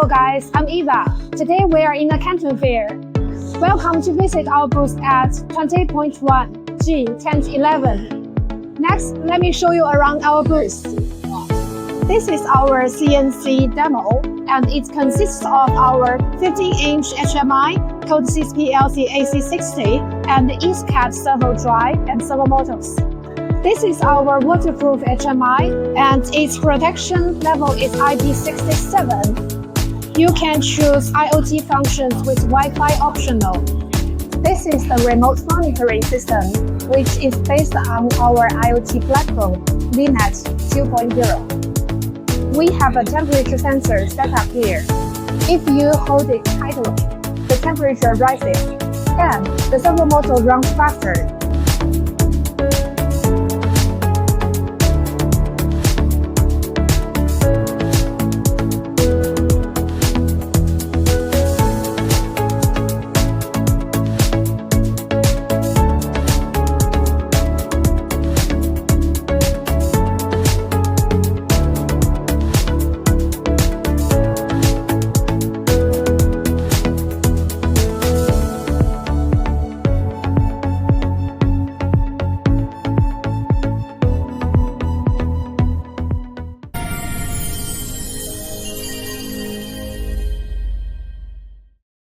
Hello guys, I'm Eva. Today we are in the Canton Fair. Welcome to visit our booth at 20.1 G Tent 11. Next, let me show you around our booth. This is our CNC demo, and it consists of our 15-inch HMI, code 6PLC AC60, and the EastCat servo drive and servo motors. This is our waterproof HMI, and its protection level is IP67. You can choose IoT functions with Wi-Fi optional. This is the remote monitoring system, which is based on our IoT platform, VNet 2.0. We have a temperature sensor set up here. If you hold it tightly, the temperature rises, and the servo motor runs faster.